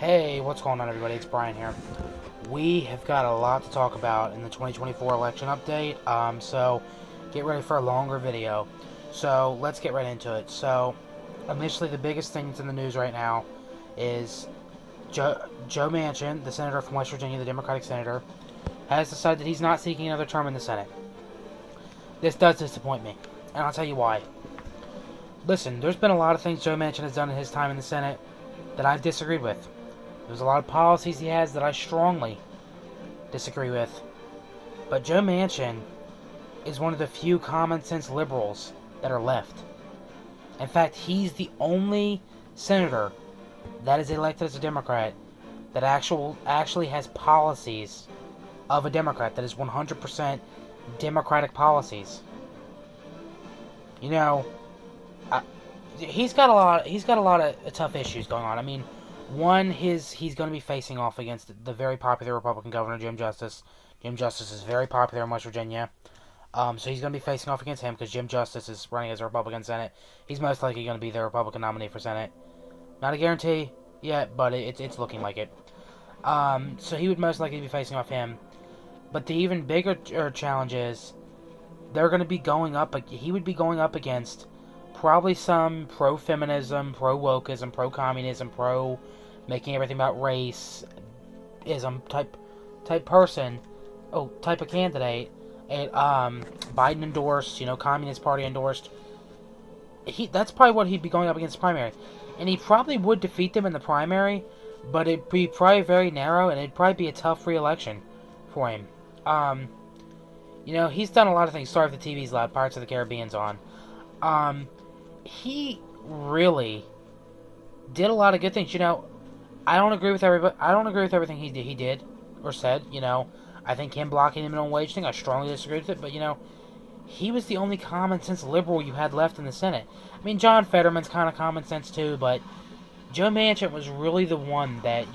Hey, what's going on, everybody? It's Brian here. We have got a lot to talk about in the 2024 election update, so get ready for a longer video. So let's get right into it. So initially, the biggest thing that's in the news right now is Joe Manchin, the senator from West Virginia, the Democratic senator, has decided that he's not seeking another term in the Senate. This does disappoint me, and I'll tell you why. Listen, there's been a lot of things Joe Manchin has done in his time in the Senate that I've disagreed with. There's a lot of policies he has that I strongly disagree with. But Joe Manchin is one of the few common sense liberals that are left. In fact, he's the only senator that is elected as a Democrat that actually has policies of a Democrat, that is 100% Democratic policies. You know, he's got a lot of tough issues going on. I mean, one, he's going to be facing off against the very popular Republican governor, Jim Justice. Jim Justice is very popular in West Virginia. So he's going to be facing off against him because Jim Justice is running as a Republican Senate. He's most likely going to be the Republican nominee for Senate. Not a guarantee yet, but it's looking like it. So he would most likely be facing off him. But the even bigger challenge is they're going to be going up. He would be going up against probably some pro-feminism, pro-wokeism, pro-communism, pro-making everything about race-ism type person, type of candidate, and Biden endorsed, Communist Party endorsed. That's probably what he'd be going up against the primary, and he probably would defeat them in the primary, but it'd be probably very narrow, and it'd probably be a tough re-election for him. He's done a lot of things. Sorry if the TV's loud. Pirates of the Caribbean's on. He really did a lot of good things. I don't agree with everybody. I don't agree with everything he did or said. I think him blocking the minimum wage thing, I strongly disagree with it. But he was the only common sense liberal you had left in the Senate. I mean, John Fetterman's kind of common sense too, but Joe Manchin was really the one that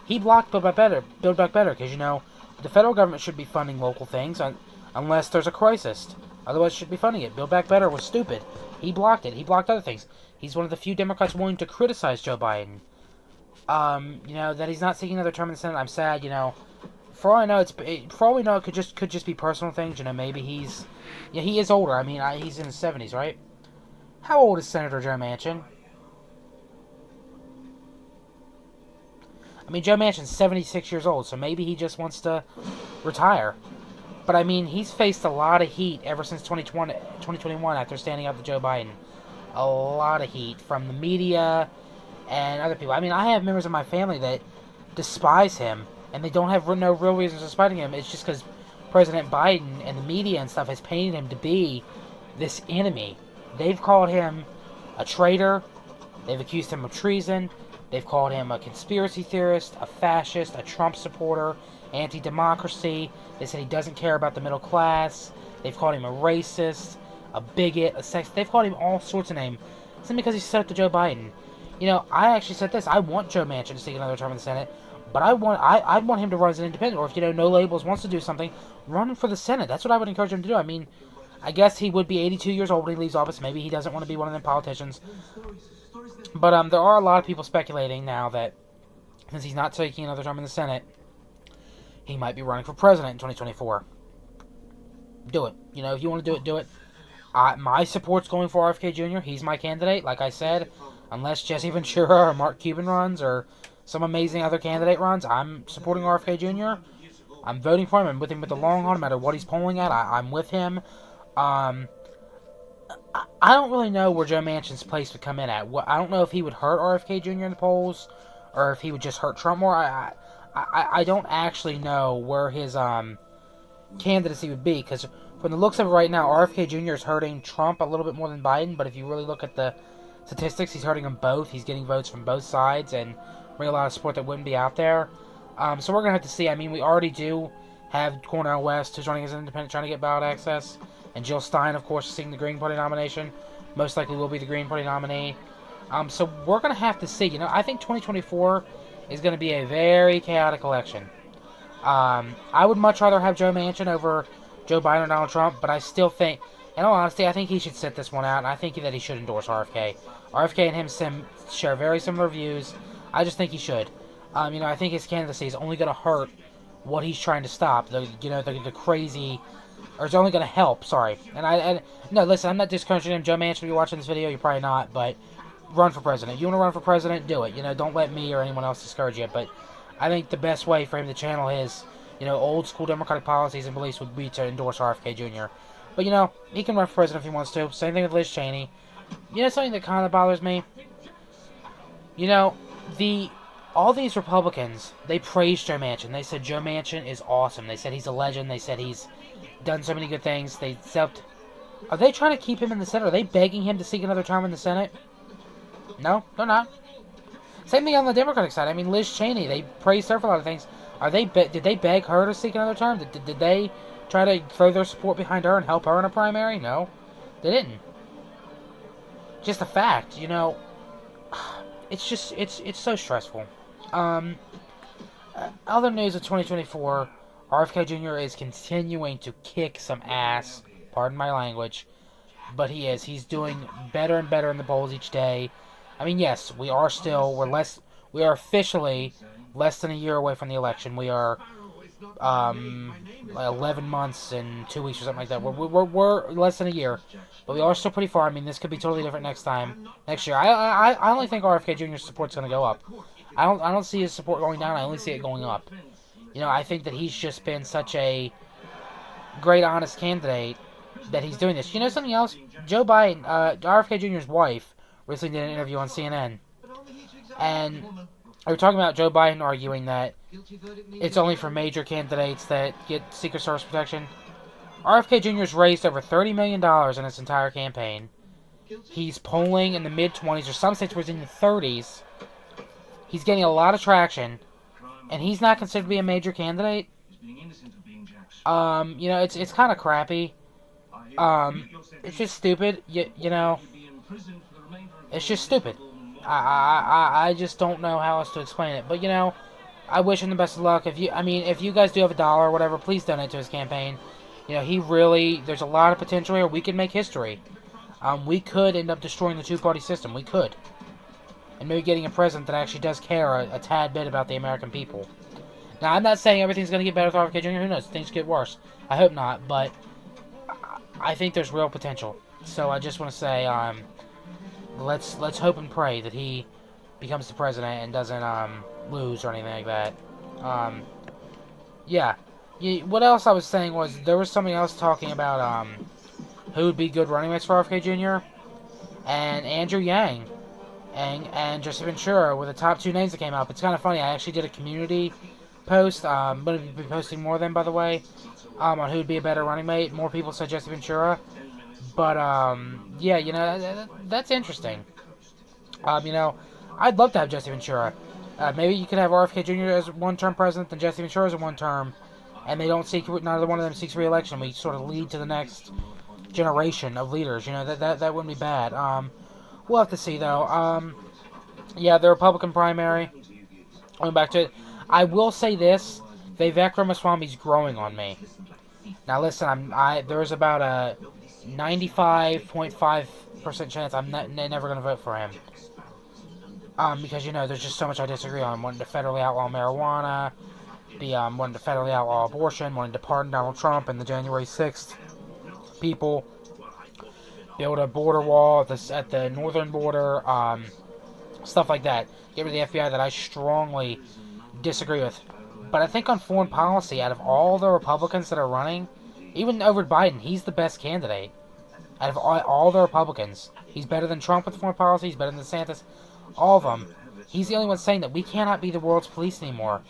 he blocked Build Back Better, because the federal government should be funding local things unless there's a crisis. Otherwise, it should be funding it. Build Back Better was stupid. He blocked it. He blocked other things. He's one of the few Democrats willing to criticize Joe Biden. That he's not seeking another term in the Senate. I'm sad. For all I know, it could just be personal things. Maybe he is older. I mean, he's in his 70s, right? How old is Senator Joe Manchin? I mean, Joe Manchin's 76 years old, so maybe he just wants to retire. But, I mean, he's faced a lot of heat ever since 2021 after standing up to Joe Biden. A lot of heat from the media and other people. I mean, I have members of my family that despise him, and they don't have no real reasons for spiting him. It's just because President Biden and the media and stuff has painted him to be this enemy. They've called him a traitor. They've accused him of treason. They've called him a conspiracy theorist, a fascist, a Trump supporter, anti-democracy. They said he doesn't care about the middle class. They've called him a racist, a bigot, a sexist. They've called him all sorts of names simply because he stood up to Joe Biden. I actually said this. I want Joe Manchin to seek another term in the Senate, but I'd want him to run as an independent, or if No Labels wants to do something, run for the Senate. That's what I would encourage him to do. I mean, I guess he would be 82 years old when he leaves office. Maybe he doesn't want to be one of them politicians. But there are a lot of people speculating now that since he's not taking another term in the Senate, he might be running for president in 2024. Do it. If you want to do it, do it. My support's going for RFK Jr. He's my candidate. Like I said, unless Jesse Ventura or Mark Cuban runs or some amazing other candidate runs, I'm supporting RFK Jr. I'm voting for him. I'm with him with the long haul, no matter what he's polling at. I'm with him. I don't really know where Joe Manchin's place would come in at. I don't know if he would hurt RFK Jr. in the polls, or if he would just hurt Trump more. I don't actually know where his candidacy would be, because from the looks of it right now, RFK Jr. is hurting Trump a little bit more than Biden, but if you really look at the statistics, he's hurting them both. He's getting votes from both sides and bring a lot of support that wouldn't be out there. So we're going to have to see. I mean, we already do have Cornel West, who's running as an independent, trying to get ballot access. And Jill Stein, of course, is seeking the Green Party nomination. Most likely will be the Green Party nominee. So we're going to have to see. I think 2024 is going to be a very chaotic election. I would much rather have Joe Manchin over Joe Biden or Donald Trump, but I still think, in all honesty, I think he should sit this one out, and I think that he should endorse RFK. RFK and him share very similar views. I just think he should. I think his candidacy is only going to hurt what he's trying to stop. The crazy, or it's only going to help. Sorry, no, listen, I'm not discouraging him. Joe Manchin, if you're watching this video, you're probably not, but run for president. You want to run for president, do it. Don't let me or anyone else discourage you. But I think the best way for him to channel his, old school Democratic policies and beliefs would be to endorse RFK Jr. But he can run for president if he wants to. Same thing with Liz Cheney. Something that kind of bothers me. All these Republicans, they praised Joe Manchin. They said Joe Manchin is awesome. They said he's a legend. They said he's done so many good things. Are they trying to keep him in the Senate? Are they begging him to seek another term in the Senate? No, they're not. Same thing on the Democratic side. I mean, Liz Cheney, they praised her for a lot of things. Did they beg her to seek another term? Did they try to throw their support behind her and help her in a primary? No, they didn't. Just a fact, It's just, it's so stressful. Other news of 2024, RFK Jr. is continuing to kick some ass. Pardon my language. But he is. He's doing better and better in the polls each day. I mean, yes, we are officially less than a year away from the election. We are, 11 months and 2 weeks or something like that. We're less than a year, but we are still pretty far. I mean, this could be totally different next year. I only think RFK Jr.'s support's going to go up. I don't see his support going down. I only see it going up. I think that he's just been such a great, honest candidate that he's doing this. Something else? Joe Biden, RFK Jr.'s wife, recently did an interview on CNN, and they were talking about Joe Biden arguing that it's only for major candidates that get Secret Service protection. RFK Jr.'s raised over $30 million in his entire campaign. He's polling in the mid-20s, or some states where he's in the 30s. He's getting a lot of traction, and he's not considered to be a major candidate. It's kind of crappy. It's just stupid. It's just stupid. I just don't know how else to explain it. But I wish him the best of luck. If you guys do have $1 or whatever, please donate to his campaign. There's a lot of potential here. We could make history. We could end up destroying the two-party system. We could. And maybe getting a president that actually does care a tad bit about the American people. Now, I'm not saying everything's going to get better with RFK Jr. Who knows? Things get worse. I hope not, but I think there's real potential. So I just want to say, let's hope and pray that he becomes the president and doesn't lose or anything like that. Yeah. What else I was saying was there was something else talking about who would be good running mates for RFK Jr. And Andrew Yang and Jesse Ventura were the top two names that came up. It's kind of funny. I actually did a community post. I'm going to be posting more of them, by the way, on who would be a better running mate. More people said Jesse Ventura. But, yeah, that's interesting. I'd love to have Jesse Ventura. Maybe you could have RFK Jr. as one-term president and Jesse Ventura as a one-term, and neither one of them seeks re-election. We sort of lead to the next generation of leaders. That wouldn't be bad. We'll have to see, though. Yeah, the Republican primary. Going back to it, I will say this: Vivek Ramaswamy's growing on me. Now, listen, there's about a 95.5% chance I'm never going to vote for him. Because, there's just so much I disagree on. Wanting to federally outlaw marijuana, wanting to federally outlaw abortion, wanting to pardon Donald Trump and the January 6th people, build a border wall at the northern border, stuff like that. Get rid of the FBI that I strongly disagree with. But I think on foreign policy, out of all the Republicans that are running, even over Biden, he's the best candidate. Out of all the Republicans, he's better than Trump with foreign policy, he's better than DeSantis, all of them. He's the only one saying that we cannot be the world's police anymore.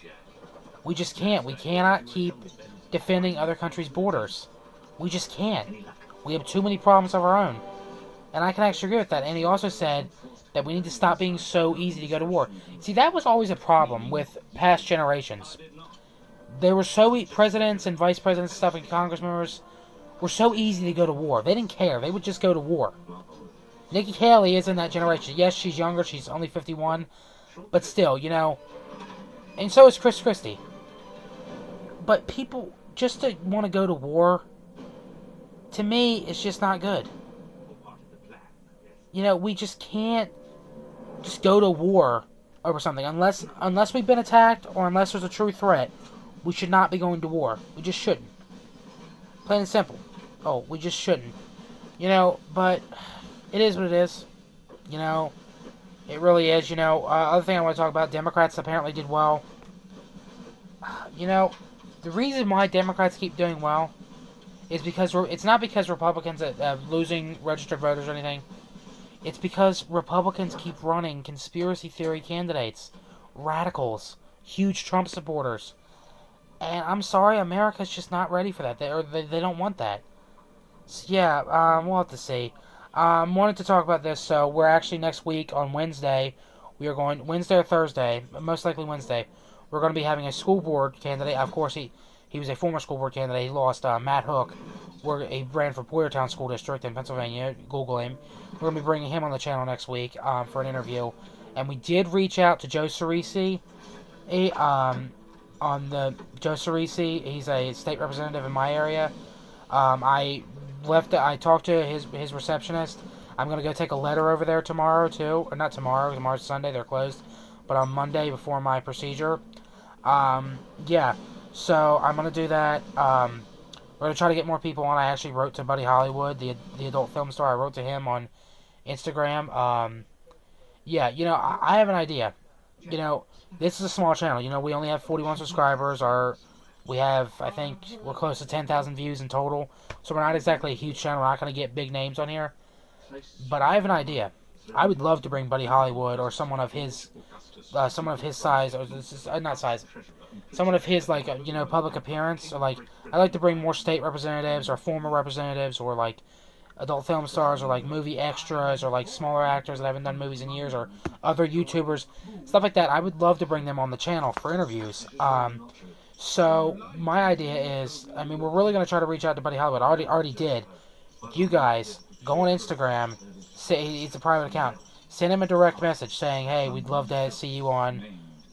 We just can't. We cannot keep defending other countries' borders. We just can't. We have too many problems of our own. And I can actually agree with that. And he also said that we need to stop being so easy to go to war. See, that was always a problem with past generations. They were presidents and vice presidents and stuff and Congress members were so easy to go to war. They didn't care. They would just go to war. Nikki Haley is in that generation. Yes, she's younger. She's only 51. But still, and so is Chris Christie. But people, just to want to go to war, to me, it's just not good. We just can't just go to war over something. Unless we've been attacked or unless there's a true threat, we should not be going to war. We just shouldn't. Plain and simple. Oh, we just shouldn't. You know, but it is what it is. You know, it really is. You know, other thing I want to talk about, Democrats apparently did well. You know, the reason why Democrats keep doing well is because it's not because Republicans are losing registered voters or anything. It's because Republicans keep running conspiracy theory candidates, radicals, huge Trump supporters. And I'm sorry, America's just not ready for that. They don't want that. So yeah, we'll have to see. Wanted to talk about this, so we're actually next week on Wednesday. We are going Wednesday or Thursday, most likely Wednesday. We're going to be having a school board candidate. Of course, he was a former school board candidate. He lost, Matt Hook. He ran for Boyertown School District in Pennsylvania. Google him. We're going to be bringing him on the channel next week for an interview. And we did reach out to Joe Cerisi. Joe Cerisi. He's a state representative in my area. I talked to his receptionist. I'm going to go take a letter over there tomorrow, too. Or not tomorrow. Tomorrow's Sunday. They're closed. But on Monday before my procedure. Yeah. So I'm going to do that. We're going to try to get more people on. I actually wrote to Buddy Hollywood, the adult film star. I wrote to him on Instagram. Yeah, you know, I have an idea. You know, this is a small channel. You know, we only have 41 subscribers. We have, I think, we're close to 10,000 views in total. So we're not exactly a huge channel. We're not going to get big names on here. But I have an idea. I would love to bring Buddy Hollywood or someone of his size, or not size, someone of his, like, you know, public appearance, or, like, I like to bring more state representatives, or former representatives, or, like, adult film stars, or, like, movie extras, or, like, smaller actors that haven't done movies in years, or other YouTubers, stuff like that. I would love to bring them on the channel for interviews. So, my idea is, I mean, we're really going to try to reach out to Buddy Hollywood. I already did. You guys, go on Instagram, say, it's a private account, send him a direct message saying, hey, we'd love to see you on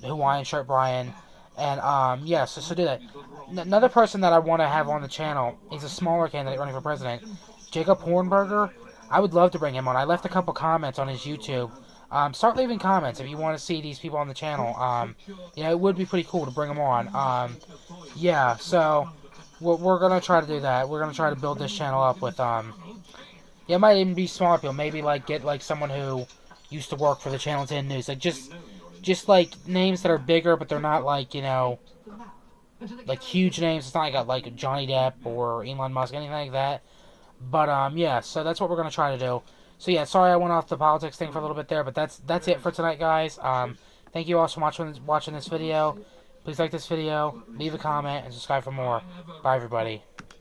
Hawaiian Shirt Brian. And, yeah, so do that. Another person that I want to have on the channel is a smaller candidate running for president, Jacob Hornberger. I would love to bring him on. I left a couple comments on his YouTube. Start leaving comments if you want to see these people on the channel. You know, it would be pretty cool to bring them on. Yeah, so we're going to try to do that. We're going to try to build this channel up with, yeah, it might even be smaller people. Maybe, like, get, like, someone who used to work for the Channel 10 News. Like, just like, names that are bigger, but they're not, like, you know, like, huge names. It's not like Johnny Depp or Elon Musk, anything like that. But, yeah, so that's what we're going to try to do. So, yeah, sorry I went off the politics thing for a little bit there, but that's it for tonight, guys. Thank you all so much for watching this video. Please like this video, leave a comment, and subscribe for more. Bye, everybody.